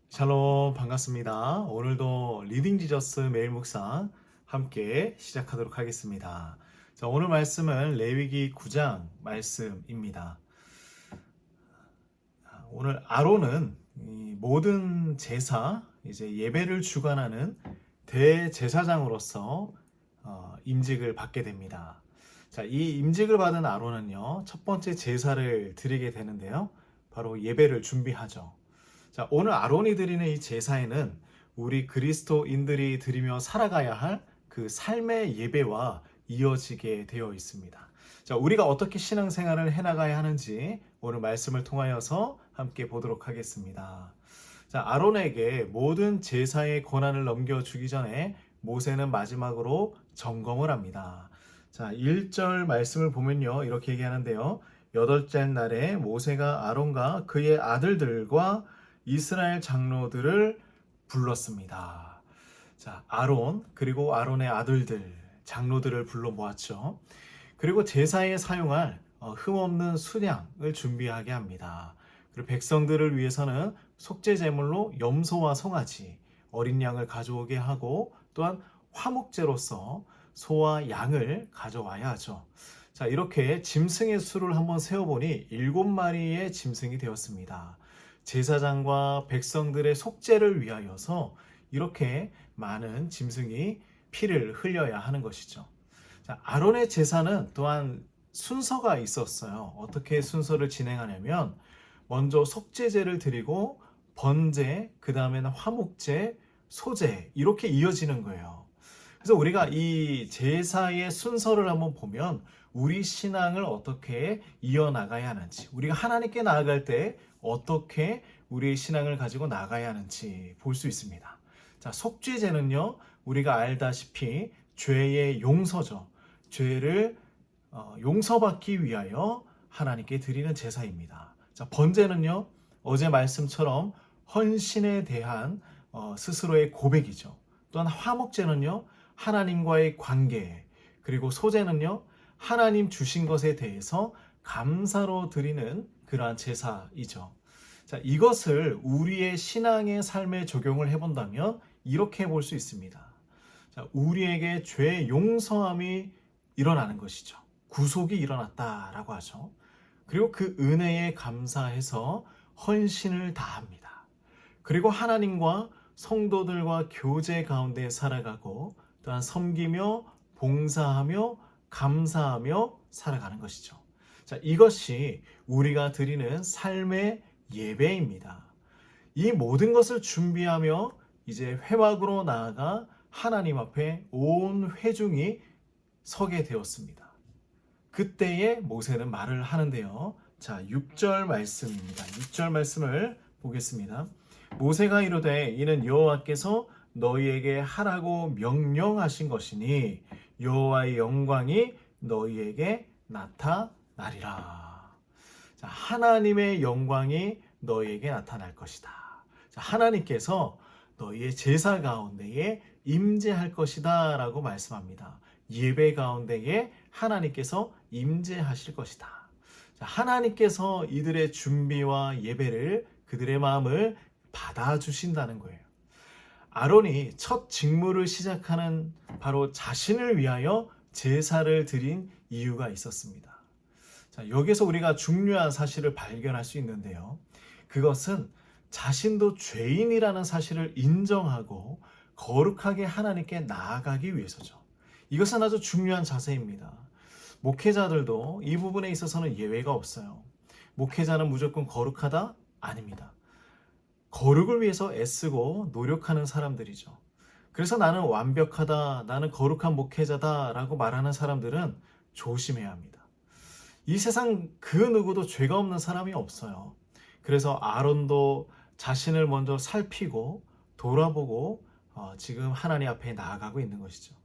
샬롬 반갑습니다. 오늘도 리딩 지저스 매일 묵상 함께 시작하도록 하겠습니다. 자, 오늘 말씀은 레위기 9장 말씀입니다. 오늘 아론은 이 모든 제사, 이제 예배를 주관하는 대제사장으로서 임직을 받게 됩니다. 자, 이 임직을 받은 아론은요, 첫 번째 제사를 드리게 되는데요. 바로 예배를 준비하죠. 자, 오늘 아론이 드리는 이 제사에는 우리 그리스도인들이 드리며 살아가야 할 그 삶의 예배와 이어지게 되어 있습니다. 자, 우리가 어떻게 신앙생활을 해나가야 하는지 오늘 말씀을 통하여서 함께 보도록 하겠습니다. 자, 아론에게 모든 제사의 권한을 넘겨주기 전에 모세는 마지막으로 점검을 합니다. 자, 1절 말씀을 보면요, 이렇게 얘기하는데요. 여덟째 날에 모세가 아론과 그의 아들들과 이스라엘 장로들을 불렀습니다. 자, 아론 그리고 아론의 아들들 장로들을 불러 모았죠. 그리고 제사에 사용할 흠없는 순양을 준비하게 합니다. 그리고 백성들을 위해서는 속죄 제물로 염소와 송아지, 어린 양을 가져오게 하고 또한 화목제로서 소와 양을 가져와야 하죠. 자, 이렇게 짐승의 수를 한번 세어보니 7마리의 짐승이 되었습니다. 제사장과 백성들의 속죄를 위하여서 이렇게 많은 짐승이 피를 흘려야 하는 것이죠. 자, 아론의 제사는 또한 순서가 있었어요. 어떻게 순서를 진행하냐면 먼저 속죄제를 드리고 번제, 그 다음에는 화목제, 소제 이렇게 이어지는 거예요. 그래서 우리가 이 제사의 순서를 한번 보면 우리 신앙을 어떻게 이어나가야 하는지, 우리가 하나님께 나아갈 때 어떻게 우리의 신앙을 가지고 나가야 하는지 볼 수 있습니다. 자, 속죄제는요, 우리가 알다시피 죄의 용서죠. 죄를 용서받기 위하여 하나님께 드리는 제사입니다. 자, 번제는요, 어제 말씀처럼 헌신에 대한 스스로의 고백이죠. 또한 화목제는요, 하나님과의 관계, 그리고 소제는요, 하나님 주신 것에 대해서 감사로 드리는 그러한 제사이죠. 자, 이것을 우리의 신앙의 삶에 적용을 해본다면 이렇게 볼 수 있습니다. 자, 우리에게 죄 용서함이 일어나는 것이죠. 구속이 일어났다라고 하죠. 그리고 그 은혜에 감사해서 헌신을 다합니다. 그리고 하나님과 성도들과 교제 가운데 살아가고 또한 섬기며 봉사하며 감사하며 살아가는 것이죠. 자, 이것이 우리가 드리는 삶의 예배입니다. 이 모든 것을 준비하며 이제 회막으로 나아가 하나님 앞에 온 회중이 서게 되었습니다. 그때에 모세는 말을 하는데요. 자, 6절 말씀입니다. 6절 말씀을 보겠습니다. 모세가 이르되 이는 여호와께서 너희에게 하라고 명령하신 것이니 여호와의 영광이 너희에게 나타나리라. 자, 하나님의 영광이 너희에게 나타날 것이다. 자, 하나님께서 너희의 제사 가운데에 임재할 것이다 라고 말씀합니다. 예배 가운데에 하나님께서 임재하실 것이다. 자, 하나님께서 이들의 준비와 예배를 그들의 마음을 받아주신다는 거예요. 아론이 첫 직무를 시작하는 바로 자신을 위하여 제사를 드린 이유가 있었습니다. 자, 여기서 우리가 중요한 사실을 발견할 수 있는데요. 그것은 자신도 죄인이라는 사실을 인정하고 거룩하게 하나님께 나아가기 위해서죠. 이것은 아주 중요한 자세입니다. 목회자들도 이 부분에 있어서는 예외가 없어요. 목회자는 무조건 거룩하다? 아닙니다. 거룩을 위해서 애쓰고 노력하는 사람들이죠. 그래서 나는 완벽하다, 나는 거룩한 목회자다 라고 말하는 사람들은 조심해야 합니다. 이 세상 그 누구도 죄가 없는 사람이 없어요. 그래서 아론도 자신을 먼저 살피고 돌아보고 지금 하나님 앞에 나아가고 있는 것이죠.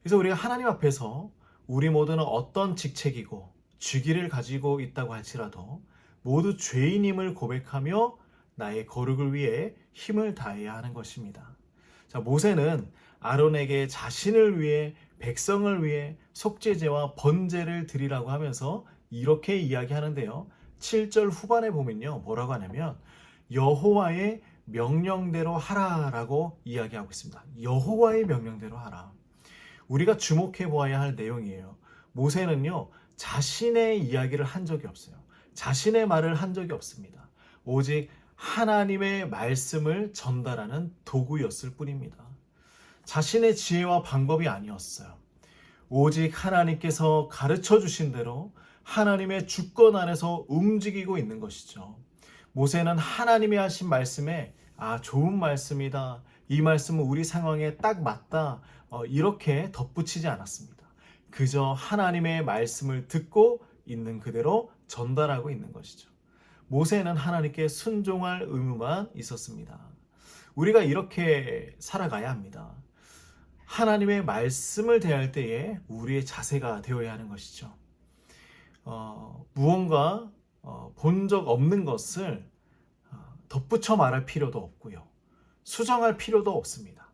그래서 우리가 하나님 앞에서 우리 모두는 어떤 직책이고 직위를 가지고 있다고 할지라도 모두 죄인임을 고백하며 나의 거룩을 위해 힘을 다해야 하는 것입니다. 자, 모세는 아론에게 자신을 위해 백성을 위해 속죄제와 번제를 드리라고 하면서 이렇게 이야기하는데요. 7절 후반에 보면요. 뭐라고 하냐면 여호와의 명령대로 하라라고 이야기하고 있습니다. 여호와의 명령대로 하라. 우리가 주목해 보아야 할 내용이에요. 모세는요, 자신의 이야기를 한 적이 없어요. 자신의 말을 한 적이 없습니다. 오직 하나님의 말씀을 전달하는 도구였을 뿐입니다. 자신의 지혜와 방법이 아니었어요. 오직 하나님께서 가르쳐 주신 대로 하나님의 주권 안에서 움직이고 있는 것이죠. 모세는 하나님이 하신 말씀에 좋은 말씀이다. 이 말씀은 우리 상황에 딱 맞다. 이렇게 덧붙이지 않았습니다. 그저 하나님의 말씀을 듣고 있는 그대로 전달하고 있는 것이죠. 모세는 하나님께 순종할 의무만 있었습니다. 우리가 이렇게 살아가야 합니다. 하나님의 말씀을 대할 때에 우리의 자세가 되어야 하는 것이죠. 무언가 본 적 없는 것을 덧붙여 말할 필요도 없고요. 수정할 필요도 없습니다.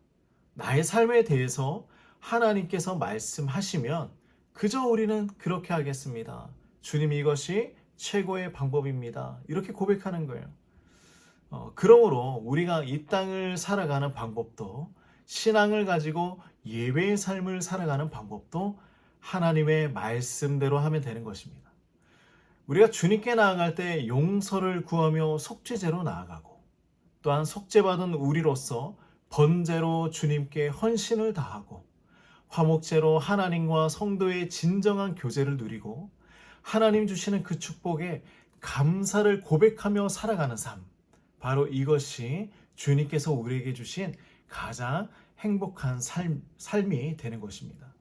나의 삶에 대해서 하나님께서 말씀하시면 그저 우리는 그렇게 하겠습니다. 주님, 이것이 최고의 방법입니다. 이렇게 고백하는 거예요. 그러므로 우리가 이 땅을 살아가는 방법도, 신앙을 가지고 예배의 삶을 살아가는 방법도 하나님의 말씀대로 하면 되는 것입니다. 우리가 주님께 나아갈 때 용서를 구하며 속죄제로 나아가고, 또한 속죄받은 우리로서 번제로 주님께 헌신을 다하고, 화목제로 하나님과 성도의 진정한 교제를 누리고, 하나님 주시는 그 축복에 감사를 고백하며 살아가는 삶, 바로 이것이 주님께서 우리에게 주신 가장 행복한 삶이 되는 것입니다.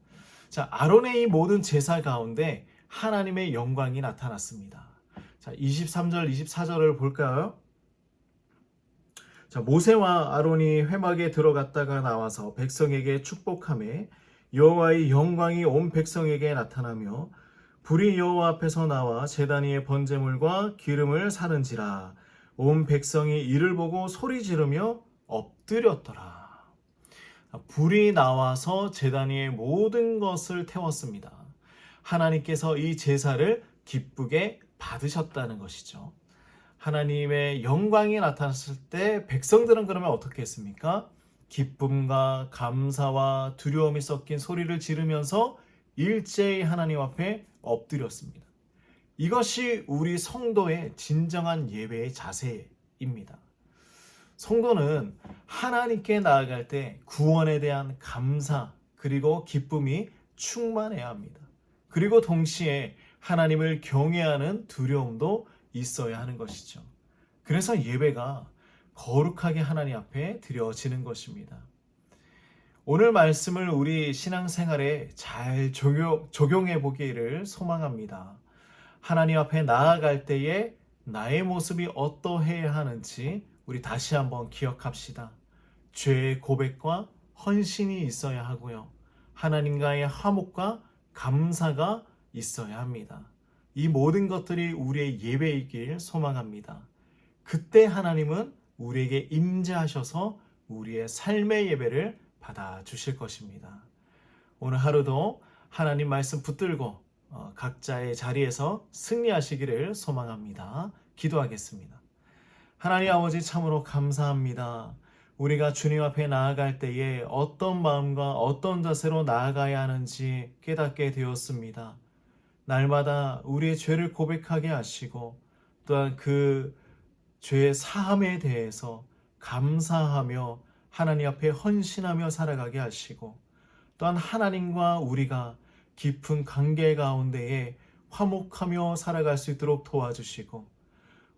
자, 아론의 이 모든 제사 가운데 하나님의 영광이 나타났습니다. 자, 23절, 24절을 볼까요? 자, 모세와 아론이 회막에 들어갔다가 나와서 백성에게 축복하매 여호와의 영광이 온 백성에게 나타나며 불이 여호와 앞에서 나와 제단 위에 번제물과 기름을 사는지라. 온 백성이 이를 보고 소리 지르며 엎드렸더라. 불이 나와서 제단 위에 모든 것을 태웠습니다. 하나님께서 이 제사를 기쁘게 받으셨다는 것이죠. 하나님의 영광이 나타났을 때 백성들은 그러면 어떻게 했습니까? 기쁨과 감사와 두려움이 섞인 소리를 지르면서 일제히 하나님 앞에 엎드렸습니다. 이것이 우리 성도의 진정한 예배의 자세입니다. 성도는 하나님께 나아갈 때 구원에 대한 감사 그리고 기쁨이 충만해야 합니다. 그리고 동시에 하나님을 경외하는 두려움도 있어야 하는 것이죠. 그래서 예배가 거룩하게 하나님 앞에 드려지는 것입니다. 오늘 말씀을 우리 신앙생활에 잘 적용해 보기를 소망합니다. 하나님 앞에 나아갈 때에 나의 모습이 어떠해야 하는지 우리 다시 한번 기억합시다. 죄의 고백과 헌신이 있어야 하고요. 하나님과의 화목과 감사가 있어야 합니다. 이 모든 것들이 우리의 예배이길 소망합니다. 그때 하나님은 우리에게 임재하셔서 우리의 삶의 예배를 받아주실 것입니다. 오늘 하루도 하나님 말씀 붙들고 각자의 자리에서 승리하시기를 소망합니다. 기도하겠습니다. 하나님 아버지, 참으로 감사합니다. 우리가 주님 앞에 나아갈 때에 어떤 마음과 어떤 자세로 나아가야 하는지 깨닫게 되었습니다. 날마다 우리의 죄를 고백하게 하시고 또한 그 죄의 사함에 대해서 감사하며 하나님 앞에 헌신하며 살아가게 하시고, 또한 하나님과 우리가 깊은 관계 가운데에 화목하며 살아갈 수 있도록 도와주시고,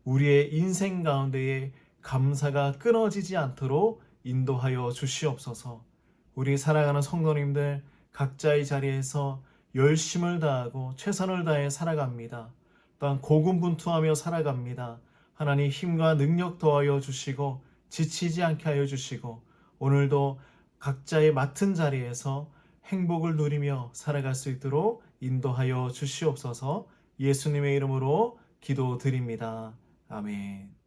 우리의 인생 가운데에 감사가 끊어지지 않도록 인도하여 주시옵소서. 우리 사랑하는 성도님들 각자의 자리에서 열심을 다하고 최선을 다해 살아갑니다. 또한 고군분투하며 살아갑니다. 하나님 힘과 능력 더하여 주시고 지치지 않게 하여 주시고, 오늘도 각자의 맡은 자리에서 행복을 누리며 살아갈 수 있도록 인도하여 주시옵소서. 예수님의 이름으로 기도드립니다. 아멘.